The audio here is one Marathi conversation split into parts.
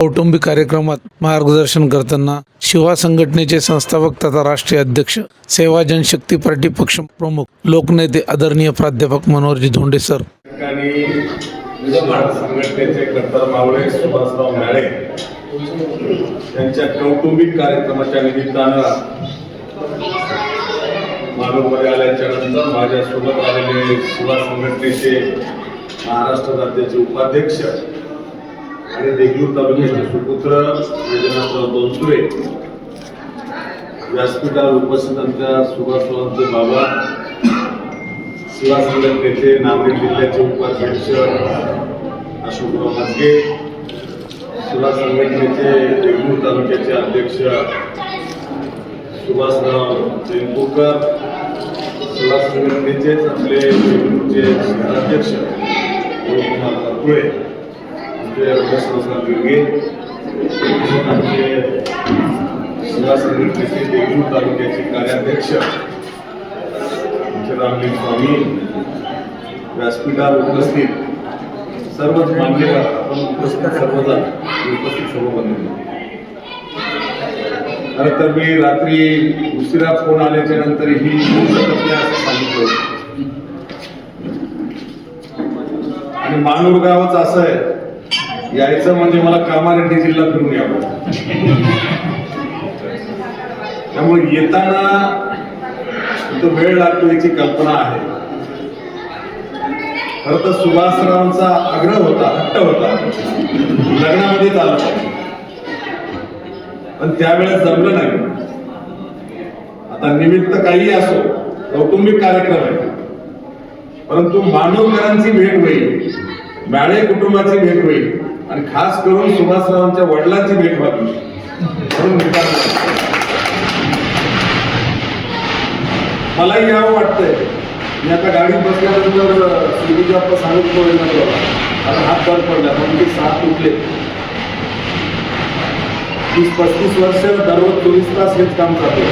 कौटुंबिक कार्यक्रमात मार्गदर्शन करताना शिवा संघटनेचे संस्थापक तथा राष्ट्रीय अध्यक्ष, सेवा जनशक्ती पार्टी पक्ष प्रमुख, लोकनेते आदरणीय प्राध्यापक मनोहरजी धोंडे सर संघटनेचे कर्ता मावळे सुभाषराव म्याळे यांच्या कौटुंबिक कार्यक्रमाच्या निमित्तानं मालवणमध्ये आल्याच्या नंतर माझ्यासोबत आलेले शिवा संघटनेचे महाराष्ट्र राज्याचे उपाध्यक्ष आणि देगलूर तालुक्याचे सुपुत्र वैजनाथराव दोनसुरे, व्यासपीठावर उपस्थित आमच्या सुभाषरावांचे बाबा, शिवा संघटनेचे नांदेड जिल्ह्याचे उपाध्यक्ष अशोकराव मजगे, शिवा संघटनेचे देगलूर तालुक्याचे अध्यक्ष सुभाषराव जयपूरकर, शिवा संघटनेचेच आपले देगलूरचे शहराध्यक्ष कुळे, शिवा संघटनेचे देगलूर तालुक्याचे कार्याध्यक्ष रामलिंग स्वामी, व्यासपीठावर उपस्थित सर्वच मान्यवर, आपण उपस्थित सर्वजण उपस्थित सर्व बंधू. खरं तर मी रात्री उशिरा फोन आल्याच्या नंतर ही असं सांगितलं आणि मानूर गावच असं आहे, यायचं म्हणजे मला कामारेड्डी जिल्हा फिरून यावं. त्यामुळे येताना तो वेळ लागतो याची कल्पना आहे. खरं तर सुभाषरावांचा आग्रह होता, हट्ट होता, लग्नामध्ये चालू, पण त्यावेळेस जमलं नाही. आता निमित्त काही असो, कौटुंबिक कार्यक्रम आहे, परंतु मानवकरांची भेट होईल, म्याळे कुटुंबाची भेट होईल आणि खास करून सुभाषरावांच्या वडिलांची भेट व्हावी म्हणून मलाही यावं वाटतंय. मी आता गाडीत बसल्यानंतर सुविधा आपण सांगितलं आता हात पार पडला, पण ते 7 उठले. 30-35 वर्ष दररोज 24 तास हेच काम चालू.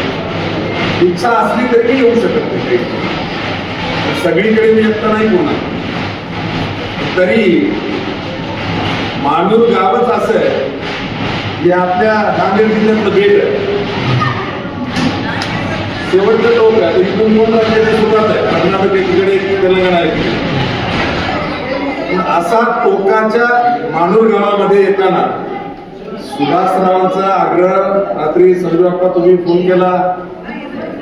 इच्छा असली तरी येऊ शकत नाही, सगळीकडे मी एकटा नाही बोलणार. तरी मानूर गावच असं आहे की आपल्या नांदेड जिल्ह्यातलं बेट आहे, शेवटचं टोक आहे. इथून 2 राज्याची सुरुवात आहे, कर्नाटक एकीकडे, तेलंगणा एकीकडे. असा टोकाच्या मानूर गावामध्ये येताना सुभाषरावांचा आग्रह, रात्री संजू अप्पा तुम्ही फोन केला,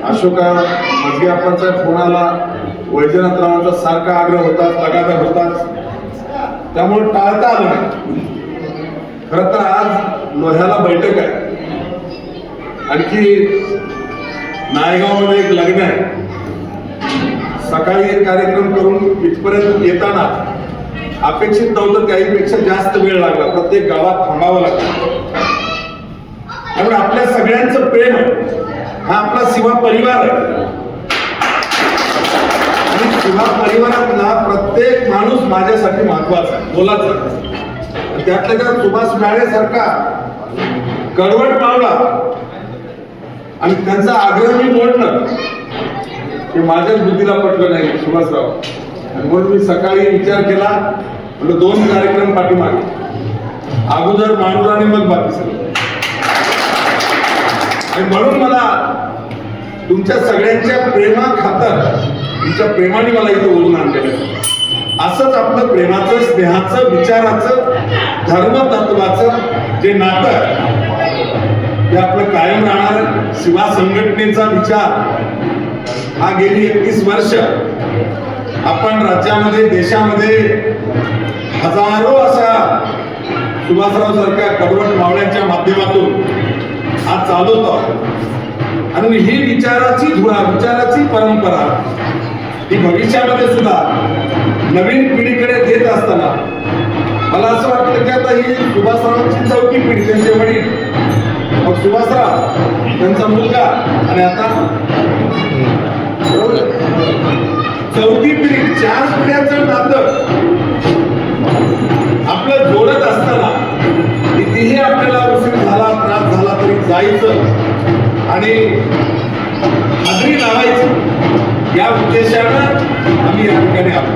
अशोका मजगे अप्पांचा फोन आला, वैजनाथरावांचा सारखा आग्रह होता, लगातार होताच, त्यामुळे टाळता आलं नाही. खरं तर आज लोह्याला बैठक आहे, आणखी नायगावमध्ये एक लग्न आहे. सकाळी एक कार्यक्रम करून इथपर्यंत येताना अपेक्षित नव्हतं, त्याहीपेक्षा जास्त वेळ लागला. प्रत्येक गावात थांबावं लागलं. त्यामुळे आपल्या सगळ्यांचं प्रेम हा आपला शिवा परिवार आहे आणि शिवा परिवारातला प्रत्येक माणूस माझ्यासाठी महत्वाचा आहे, मोलाचा आहे. त्यातल्या त्यात सुभाष म्याळे सारखा कडवट मावळा आणि त्यांचा आग्रह मी मोडणं हे माझ्याच बुद्धीला पटलं नाही सुभाषराव. आणि म्हणून मी सकाळी विचार केला, म्हणजे 2 कार्यक्रम पाठीमागे, अगोदर मानूर आणि मग बाकी सगळं. आणि म्हणून मला तुमच्या सगळ्यांच्या प्रेमा खातर, तुमच्या प्रेमाने मला इथं बोलून आणलेलं. असंच आपलं प्रेमाचं, स्नेहाचं, विचाराचं, धर्मतत्वाचं जे नातं ते आपलं कायम राहणार. शिवा संघटनेचा विचार हा गेली 31 वर्ष आपण राज्यामध्ये, देशामध्ये हजारो अशा सुभाषराव सारख्या कडवट मावळ्यांच्या माध्यमातून आज चालवतो. आणि ही विचाराची धुरा, विचाराची परंपरा ही भविष्यामध्ये सुद्धा नवीन पिढीकडे देत असताना मला असं वाटतं की आता ही सुभाषरावांची 4थी पिढी, त्यांचे वडील, मग सुभाषराव, त्यांचा मुलगा आणि आता 4थी पिढी, 4 पिढ्यांचं नातं आपलं जोडत असताना कितीही आपल्याला उशीर झाला, त्रास झाला तरी जायचं आणि हाजरी लावायची, या उद्देशानं आम्ही या ठिकाणी आलो.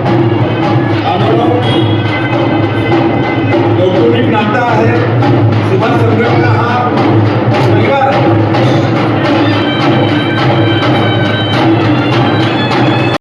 कौटुंबिक नातं आहे.